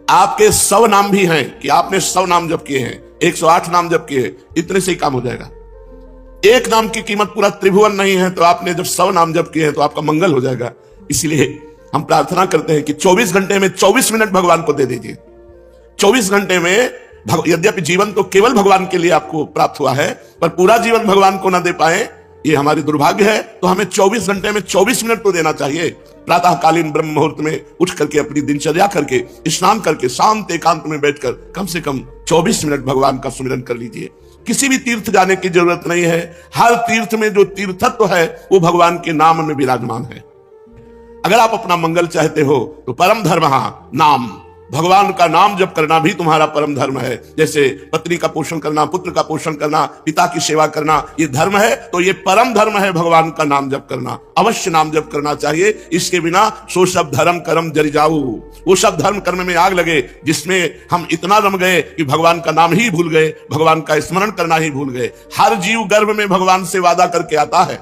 आपके 100 नाम भी हैं कि आपने 100 नाम जप किए हैं, 108 नाम जप किए हैं, इतने से ही काम हो जाएगा। एक नाम की कीमत पूरा त्रिभुवन नहीं है, तो आपने जब 100 नाम जप किए हैं तो आपका मंगल हो जाएगा। इसलिए हम प्रार्थना करते हैं कि 24 घंटे में 24 मिनट भगवान को दे दीजिए। 24 घंटे में यद्यपि जीवन तो केवल भगवान के लिए आपको प्राप्त हुआ है, पर पूरा जीवन भगवान को ना दे पाए ये हमारी दुर्भाग्य है। तो हमें 24 घंटे में 24 मिनट तो देना चाहिए। प्रातःकालीन ब्रह्म मुहूर्त में उठ करके अपनी दिनचर्या करके स्नान करके शांत एकांत में बैठकर कम से कम 24 मिनट भगवान का सुमिरन कर लीजिए। किसी भी तीर्थ जाने की जरूरत नहीं है। हर तीर्थ में जो तीर्थत्व है वो भगवान के नाम में विराजमान है। अगर आप अपना मंगल चाहते हो तो परम धर्म नाम, भगवान का नाम जप करना भी तुम्हारा परम धर्म है। जैसे पत्नी का पोषण करना, पुत्र का पोषण करना, पिता की सेवा करना, ये धर्म है, तो ये परम धर्म है भगवान का नाम जप करना। अवश्य नाम जप करना चाहिए। इसके बिना सो सब धर्म कर्म जरि जाऊ, वो सब धर्म कर्म में आग लगे जिसमें हम इतना रम गए कि भगवान का नाम ही भूल गए, भगवान का स्मरण करना ही भूल गए। हर जीव गर्भ में भगवान से वादा करके आता है,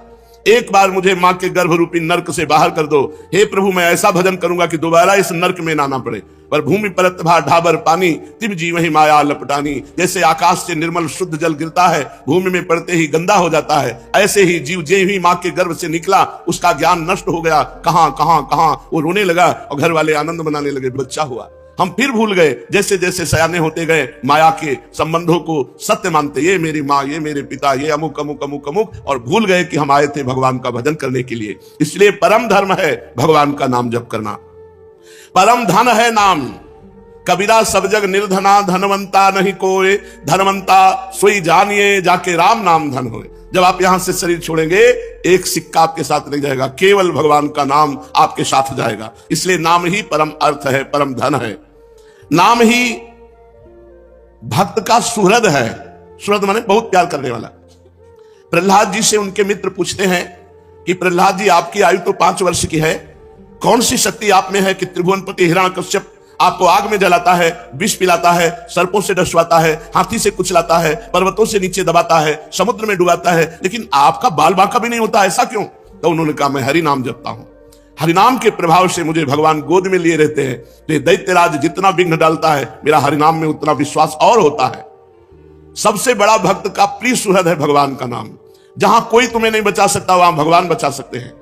एक बार मुझे मां के गर्भ रूपी नरक से बाहर कर दो। हे प्रभु, मैं ऐसा भजन करूंगा कि दोबारा इस नरक में ना पड़े। पर भूमि परत भा ढाबर पानी, तिब जीव ही माया लपटानी। जैसे आकाश से निर्मल शुद्ध जल गिरता है, भूमि में पड़ते ही गंदा हो जाता है, ऐसे ही जीव जे ही मां के गर्भ से निकला उसका ज्ञान नष्ट हो गया। कहां कहां कहां वो रोने लगा और घर वाले आनंद मनाने लगे, बच्चा हुआ। हम फिर भूल गए, जैसे जैसे सयाने होते गए माया के संबंधों को सत्य मानते, ये मेरी माँ, ये मेरे पिता, ये अमुक अमुक अमुक अमुक, और भूल गए कि हम आए थे भगवान का भजन करने के लिए। इसलिए परम धर्म है भगवान का नाम जप करना। परम धन है नाम, कबीरा सब जग निर्धना, धनवंता नहीं कोई, धनवंता सोई जानिए जाके राम नाम धन होए। जब आप यहां से शरीर छोड़ेंगे एक सिक्का आपके साथ नहीं जाएगा, केवल भगवान का नाम आपके साथ जाएगा। इसलिए नाम ही परम अर्थ है, परम धन है। नाम ही भक्त का सुहृद है। सुहृद माने बहुत प्यार करने वाला। प्रहलाद जी से उनके मित्र पूछते हैं कि प्रहलाद जी, आपकी आयु तो 5 वर्ष की है, कौन सी शक्ति आप में है कि त्रिभुवनपति हिरण्यकश्यप आपको आग में जलाता है, विष पिलाता है, सर्पों से डसवाता है, हाथी से कुचलाता है, पर्वतों से नीचे दबाता है, समुद्र में डुबाता है, लेकिन आपका बाल बांका भी नहीं होता, ऐसा क्यों? तो उन्होंने कहा, मैं हरि नाम जपता हूं। हरिनाम के प्रभाव से मुझे भगवान गोद में लिए रहते हैं। तो दैत्यराज जितना विघ्न डालता है, मेरा हरिनाम में उतना विश्वास और होता है। सबसे बड़ा भक्त का प्रिय सुहृद है भगवान का नाम। जहां कोई तुम्हें नहीं बचा सकता वहां भगवान बचा सकते हैं।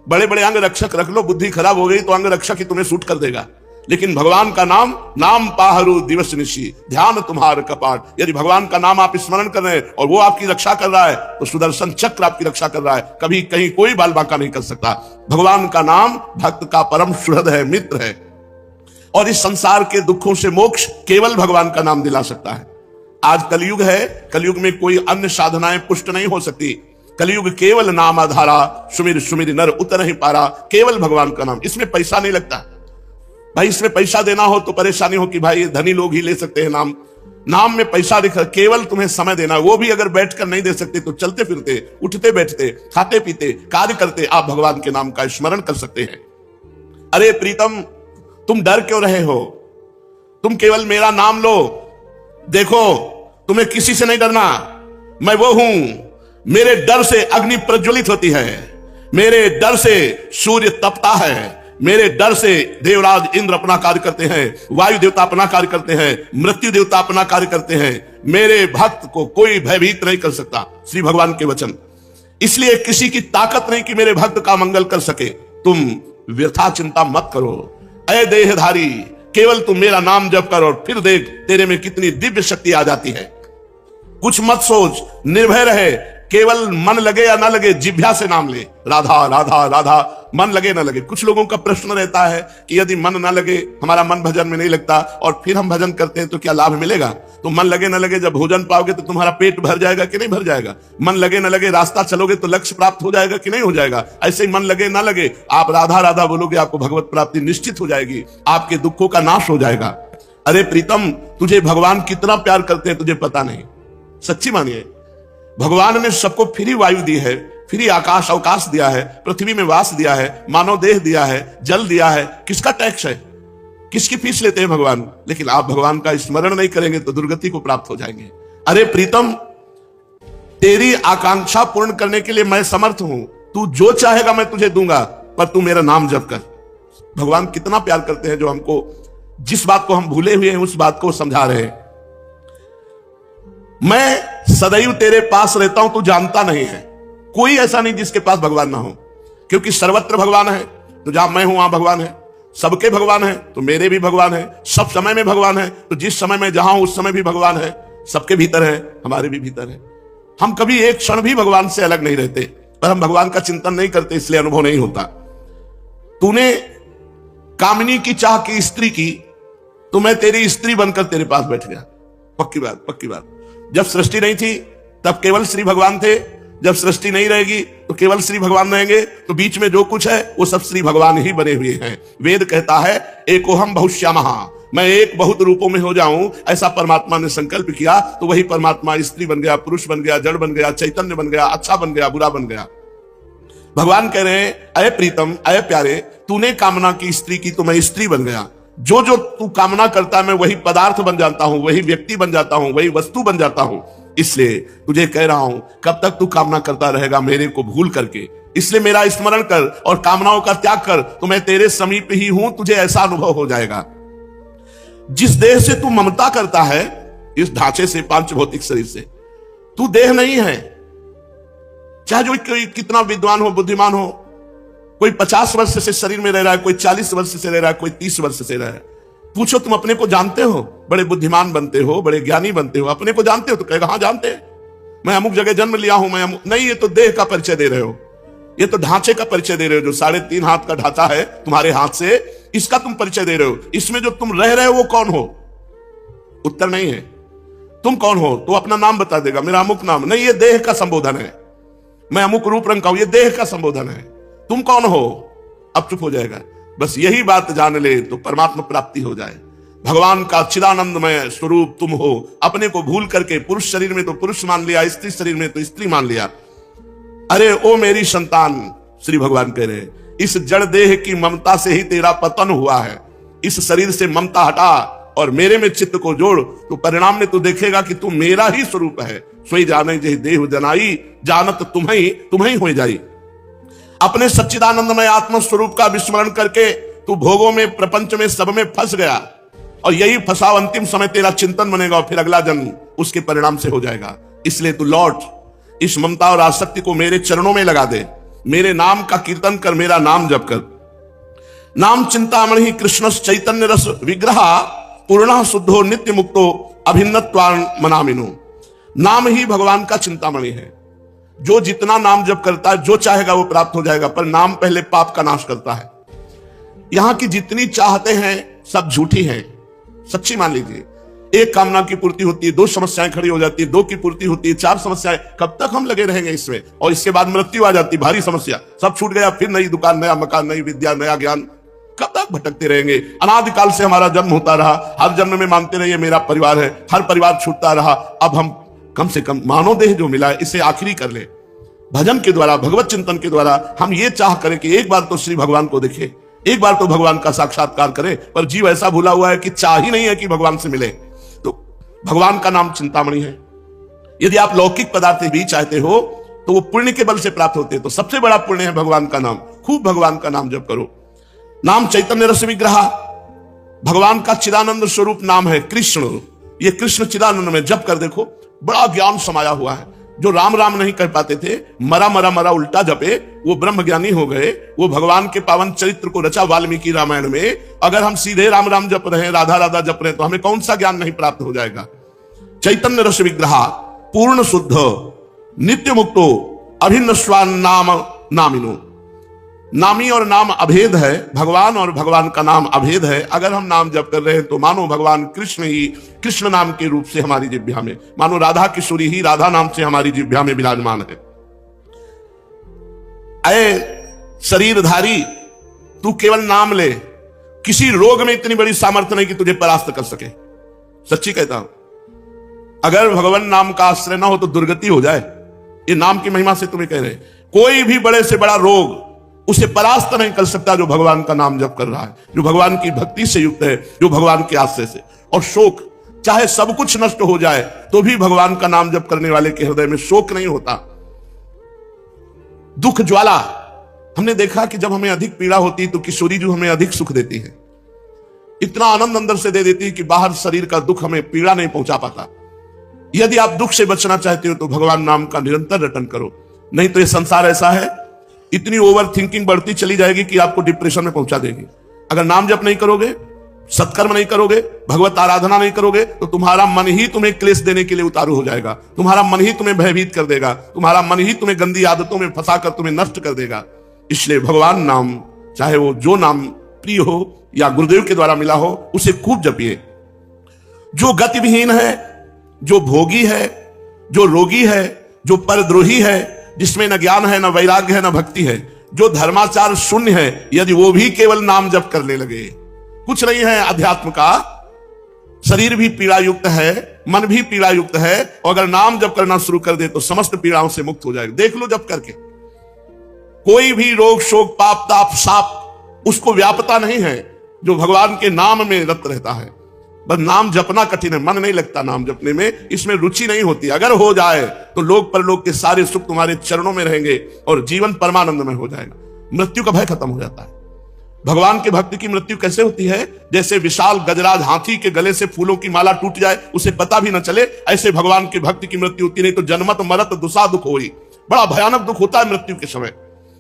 बड़े बड़े अंग रक्षक रख लो, बुद्धि खराब हो गई तो अंग रक्षक ही तुम्हें सूट कर देगा, लेकिन भगवान का नाम, नाम पाहरू दिवस निशी, ध्यान तुम्हार कपाट। यदि भगवान का नाम आप स्मरण कर रहे हैं और वो आपकी रक्षा कर रहा है तो सुदर्शन चक्र आपकी रक्षा कर रहा है, कभी कहीं कोई बाल बांका नहीं कर सकता। भगवान का नाम भक्त का परम सुहृद है, मित्र है, और इस संसार के दुखों से मोक्ष केवल भगवान का नाम दिला सकता है। आज कलयुग है, कलयुग में कोई अन्य साधनाएं पुष्ट नहीं हो सकती। कलयुग केवल नाम आधारा, सुमिर सुमिर नर उतर ही पारा। केवल भगवान का नाम, इसमें पैसा नहीं लगता भाई। इसमें पैसा देना हो तो परेशानी हो कि भाई धनी लोग ही ले सकते हैं नाम। नाम में पैसा दिख, केवल तुम्हें समय देना, वो भी अगर बैठकर नहीं दे सकते तो चलते फिरते, उठते बैठते, खाते पीते, कार्य करते आप भगवान के नाम का स्मरण कर सकते हैं। अरे प्रीतम, तुम डर क्यों रहे हो? तुम केवल मेरा नाम लो। देखो, तुम्हें किसी से नहीं डरना। मैं वो हूं, मेरे डर से अग्नि प्रज्वलित होती है, मेरे डर से सूर्य तपता है, मेरे डर से देवराज इंद्र अपना कार्य करते हैं, वायु देवता अपना कार्य करते हैं, मृत्यु देवता अपना कार्य करते हैं। मेरे भक्त को कोई भयभीत नहीं कर सकता, श्री भगवान के वचन। इसलिए किसी की ताकत नहीं कि मेरे भक्त का मंगल कर सके। तुम व्यथा चिंता मत करो। अय देहधारी, केवल तुम मेरा नाम जप कर और फिर देख तेरे में कितनी दिव्य शक्ति आ जाती है। कुछ मत सोच, निर्भय रहे। केवल मन लगे या ना लगे, जिह्वा से नाम ले, राधा राधा राधा, मन लगे ना लगे। कुछ लोगों का प्रश्न रहता है कि यदि मन ना लगे, हमारा मन भजन में नहीं लगता और फिर हम भजन करते हैं तो क्या लाभ मिलेगा? तो मन लगे ना लगे, जब भोजन पाओगे तो तुम्हारा पेट भर जाएगा कि नहीं भर जाएगा? मन लगे ना लगे, रास्ता चलोगे तो लक्ष्य प्राप्त हो जाएगा कि नहीं हो जाएगा? ऐसे ही मन लगे ना लगे, आप राधा राधा बोलोगे, आपको भगवत प्राप्ति निश्चित हो जाएगी, आपके दुखों का नाश हो जाएगा। अरे प्रीतम, तुझे भगवान कितना प्यार करते हैं तुझे पता नहीं। सच्ची मानिए, भगवान ने सबको फ्री वायु दी है, फ्री आकाश अवकाश दिया है, पृथ्वी में वास दिया है, मानव देह दिया है, जल दिया है। किसका टैक्स है? किसकी फीस लेते हैं भगवान? लेकिन आप भगवान का स्मरण नहीं करेंगे तो दुर्गति को प्राप्त हो जाएंगे। अरे प्रीतम, तेरी आकांक्षा पूर्ण करने के लिए मैं समर्थ हूं। तू जो चाहेगा मैं तुझे दूंगा, पर तू मेरा नाम जप कर। भगवान कितना प्यार करते हैं जो हमको जिस बात को हम भूले हुए हैं उस बात को समझा रहे हैं। मैं सदैव तेरे पास रहता हूं, तू जानता नहीं है। कोई ऐसा नहीं जिसके पास भगवान ना हो, क्योंकि सर्वत्र भगवान है। तो जहां मैं हूं वहां भगवान है, सबके भगवान है तो मेरे भी भगवान है, सब समय में भगवान है। तो जिस समय में जहां हूं उस समय भी भगवान है, सबके भीतर है, हमारे भी भीतर है। हम कभी एक क्षण भी भगवान से अलग नहीं रहते, पर हम भगवान का चिंतन नहीं करते, इसलिए अनुभव नहीं होता। तूने कामिनी की चाह की स्त्री की, तो मैं तेरी स्त्री बनकर तेरे पास बैठ गया। पक्की बात, पक्की बात। जब सृष्टि नहीं थी तब केवल श्री भगवान थे, जब सृष्टि नहीं रहेगी तो केवल श्री भगवान रहेंगे। तो बीच में जो कुछ है वो सब श्री भगवान ही बने हुए हैं। वेद कहता है एकोहम बहुश्यामः, मैं एक बहुत रूपों में हो जाऊं, ऐसा परमात्मा ने संकल्प किया। तो वही परमात्मा स्त्री बन गया, पुरुष बन गया, जड़ बन गया, चैतन्य बन गया, अच्छा बन गया, बुरा बन गया। भगवान कह रहे हैं अय प्रीतम, अय प्यारे, तूने कामना की स्त्री की तो मैं स्त्री बन गया। जो जो तू कामना करता है मैं वही पदार्थ बन जाता हूं, वही व्यक्ति बन जाता हूं, वही वस्तु बन जाता हूं। इसलिए तुझे कह रहा हूं कब तक तू कामना करता रहेगा मेरे को भूल करके। इसलिए मेरा स्मरण कर और कामनाओं का त्याग कर, तो मैं तेरे समीप ही हूं, तुझे ऐसा अनुभव हो जाएगा। जिस देह से तू ममता करता है, इस ढांचे से, पांच भौतिक शरीर से, तू देह नहीं है। चाहे जो कोई कितना विद्वान हो, बुद्धिमान हो, कोई 50 वर्ष से शरीर में रह रहा है, कोई 40 वर्ष से रह रहा है, कोई 30 वर्ष से रह रहा है। पूछो तुम अपने को जानते हो? बड़े बुद्धिमान बनते हो, बड़े ज्ञानी बनते हो, अपने को जानते हो? तो कहेगा हाँ जानते हैं, मैं अमुक जगह जन्म लिया हूं, मैं नहीं। ये तो देह का परिचय दे रहे हो, ये तो ढांचे का परिचय दे रहे हो। जो 3.5 हाथ का ढांचा है तुम्हारे हाथ से, इसका तुम परिचय दे रहे हो। इसमें जो तुम रह रहे हो वो कौन हो? उत्तर नहीं है। तुम कौन हो? तो अपना नाम बता देगा, मेरा अमुक नाम। नहीं, ये देह का संबोधन है। मैं अमुक रूप रंग का हूं, ये देह का संबोधन है। तुम कौन हो? अब चुप हो जाएगा। बस यही बात जान ले तो परमात्मा प्राप्ति हो जाए। भगवान का चिदानंदमय स्वरूप तुम हो। अपने को भूल करके पुरुष शरीर में तो पुरुष मान लिया, स्त्री शरीर में तो स्त्री मान लिया। अरे ओ मेरी संतान, श्री भगवान कह रहे हैं, इस जड़ देह की ममता से ही तेरा पतन हुआ है। इस शरीर से ममता हटा और मेरे में चित्त को जोड़, तो परिणाम में तू देखेगा कि तू मेरा ही स्वरूप है। सोई जाने जही देह जनाई, जानत तुम्हें हो जाई। अपने सच्चिदानंदमय आत्म स्वरूप का विस्मरण करके तू भोगों में, प्रपंच में, सब में फंस गया। और यही फंसाव अंतिम समय तेरा चिंतन बनेगा और फिर अगला जन्म उसके परिणाम से हो जाएगा। इसलिए तू लौट, इस ममता और आसक्ति को मेरे चरणों में लगा दे। मेरे नाम का कीर्तन कर, मेरा नाम जप कर। नाम चिंतामणि कृष्ण चैतन्य रस विग्रह, पूर्ण शुद्धो नित्य मुक्तो अभिन्नत्वान मनामिनो। नाम ही भगवान का चिंतामणि है। जो जितना नाम जप करता है, जो चाहेगा वो प्राप्त हो जाएगा। पर नाम पहले पाप का नाश करता है। यहां की जितनी चाहते हैं सब झूठी हैं, सच्ची मान लीजिए। एक कामना की पूर्ति होती है, 2 समस्याएं खड़ी हो जाती है, 2 की पूर्ति होती है, 4 समस्याएं। कब तक हम लगे रहेंगे इसमें? और इसके बाद मृत्यु आ जाती, भारी समस्या, सब छूट गया। फिर नई दुकान, नया मकान, नई विद्या, नया ज्ञान। कब तक भटकते रहेंगे? अनादिकाल से हमारा जन्म होता रहा, हर जन्म में मानते रहिए मेरा परिवार है, हर परिवार छूटता रहा। अब हम कम से कम मानव देह जो मिला है इसे आखिरी कर ले। भजन के द्वारा, भगवत चिंतन के द्वारा हम ये चाह करें कि एक बार तो श्री भगवान को देखे, एक बार तो भगवान का साक्षात्कार करें। पर जीव ऐसा भूला हुआ है कि चाह ही नहीं है कि भगवान से मिले। तो भगवान का नाम चिंतामणि है। यदि आप लौकिक पदार्थ भी चाहते हो तो वो पुण्य के बल से प्राप्त होते हैं। तो सबसे बड़ा पुण्य है भगवान का नाम। खूब भगवान का नाम जप करो। नाम चैतन्य रस विग्रह, भगवान का चिदानंद स्वरूप नाम है कृष्ण। ये कृष्ण चिदानंद में जप कर देखो, बड़ा ज्ञान समाया हुआ है। जो राम राम नहीं कर पाते थे, मरा मरा मरा उल्टा जपे, वो ब्रह्म ज्ञानी हो गए। वो भगवान के पावन चरित्र को रचा वाल्मीकि रामायण में। अगर हम सीधे राम राम जप रहे हैं, राधा राधा जप रहे हैं, तो हमें कौन सा ज्ञान नहीं प्राप्त हो जाएगा? चैतन्य रस विग्रह, पूर्ण शुद्ध, नित्य मुक्तो अभिन्न स्वान नाम नामिनो। नामी और नाम अभेद है, भगवान और भगवान का नाम अभेद है। अगर हम नाम जप कर रहे हैं तो मानो भगवान कृष्ण ही कृष्ण नाम के रूप से हमारी जिह्वा में, मानो राधा किशोरी ही राधा नाम से हमारी जिह्वा में विराजमान है। अय शरीरधारी, तू केवल नाम ले। किसी रोग में इतनी बड़ी सामर्थ्य नहीं कि तुझे परास्त कर सके। सच्ची कहता हूं, अगर भगवान नाम का आश्रय ना हो तो दुर्गति हो जाए। ये नाम की महिमा से तुम्हें कह रहे हैं, कोई भी बड़े से बड़ा रोग उसे परास्त नहीं कर सकता जो भगवान का नाम जप कर रहा है, जो भगवान की भक्ति से युक्त है, जो भगवान के आश्रय से। और शोक, चाहे सब कुछ नष्ट हो जाए तो भी भगवान का नाम जप करने वाले के हृदय में शोक नहीं होता। दुख ज्वाला, हमने देखा कि जब हमें अधिक पीड़ा होती है तो किशोरी जो हमें अधिक सुख देती है। इतना आनंद अंदर से दे देती है कि बाहर शरीर का दुख हमें पीड़ा नहीं पहुंचा पाता। यदि आप दुख से बचना चाहते हो तो भगवान नाम का निरंतर रटन करो, नहीं तो ये संसार ऐसा है, इतनी ओवर थिंकिंग बढ़ती चली जाएगी कि आपको डिप्रेशन में पहुंचा देगी। अगर नाम जप नहीं करोगे, सत्कर्म नहीं करोगे, भगवत आराधना नहीं करोगे, तो तुम्हारा मन ही तुम्हें क्लेश देने के लिए उतारू हो जाएगा, तुम्हारा मन ही तुम्हें भयभीत कर देगा, तुम्हारा मन ही तुम्हें गंदी आदतों में फंसाकर तुम्हें नष्ट कर देगा। इसलिए भगवान नाम, चाहे वो जो नाम प्रिय हो या गुरुदेव के द्वारा मिला हो, उसे खूब जपिए। जो गतिविहीन है, जो भोगी है, जो रोगी है, जो परद्रोही है, जिसमें न ज्ञान है, न वैराग्य है, न भक्ति है, जो धर्माचार शून्य है, यदि वो भी केवल नाम जप करने लगे, कुछ नहीं है अध्यात्म का, शरीर भी पीड़ा युक्त है, मन भी पीड़ा युक्त है, और अगर नाम जप करना शुरू कर दे तो समस्त पीड़ाओं से मुक्त हो जाएगा। देख लो जप करके, कोई भी रोग शोक पाप ताप साप उसको व्यापता नहीं है जो भगवान के नाम में रत रहता है। बस नाम जपना कठिन है, मन नहीं लगता नाम जपने में, इसमें रुचि नहीं होती। अगर हो जाए तो लोक परलोक के सारे सुख तुम्हारे चरणों में रहेंगे और जीवन परमानंद में हो जाएगा। मृत्यु का भय खत्म हो जाता है। भगवान के भक्त की मृत्यु कैसे होती है? जैसे विशाल गजराज हाथी के गले से फूलों की माला टूट जाए, उसे पता भी न चले, ऐसे भगवान के भक्त की मृत्यु होती। नहीं तो जन्मत मरत दुसा दुख होई, बड़ा भयानक दुख होता है मृत्यु के समय,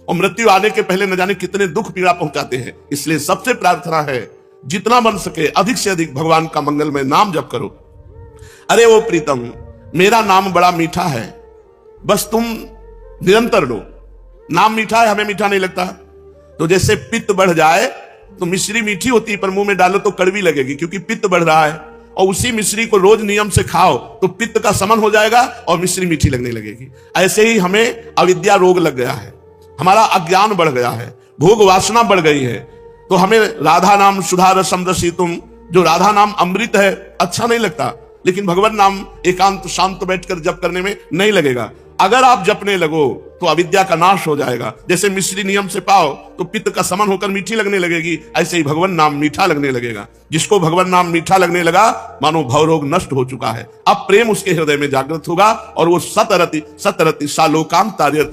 और मृत्यु आने के पहले न जाने कितने दुख पीड़ा पहुंचाते हैं। इसलिए सबसे प्रार्थना है, जितना बन सके अधिक से अधिक भगवान का मंगलमय नाम जप करो। अरे वो प्रीतम, मेरा नाम बड़ा मीठा है, बस तुम निरंतर लो। नाम मीठा है, हमें मीठा नहीं लगता। तो जैसे पित्त बढ़ जाए तो मिश्री मीठी होती है, पर मुंह में डालो तो कड़वी लगेगी, क्योंकि पित्त बढ़ रहा है। और उसी मिश्री को रोज नियम से खाओ तो पित्त का शमन हो जाएगा और मिश्री मीठी लगने लगेगी। ऐसे ही हमें अविद्या रोग लग गया है, हमारा अज्ञान बढ़ गया है, भोग वासना बढ़ गई है। तो हमें राधा नाम सुधा रसम रसितुम, जो राधा नाम अमृत है, अच्छा नहीं लगता, लेकिन भगवान नाम एकांत शांत बैठकर जप करने में नहीं लगेगा। अगर आप जपने लगो तो अविद्या का नाश हो जाएगा। जैसे मिश्री नियम से पाओ तो पित्त का समन होकर मीठी लगने लगेगी, ऐसे ही भगवान नाम मीठा लगने लगेगा। जिसको भगवान नाम मीठा लगने लगा, मानो भवरोग नष्ट हो चुका है। अब प्रेम उसके हृदय में जागृत होगा और वो सतरति सतरति सालोकांत तारयति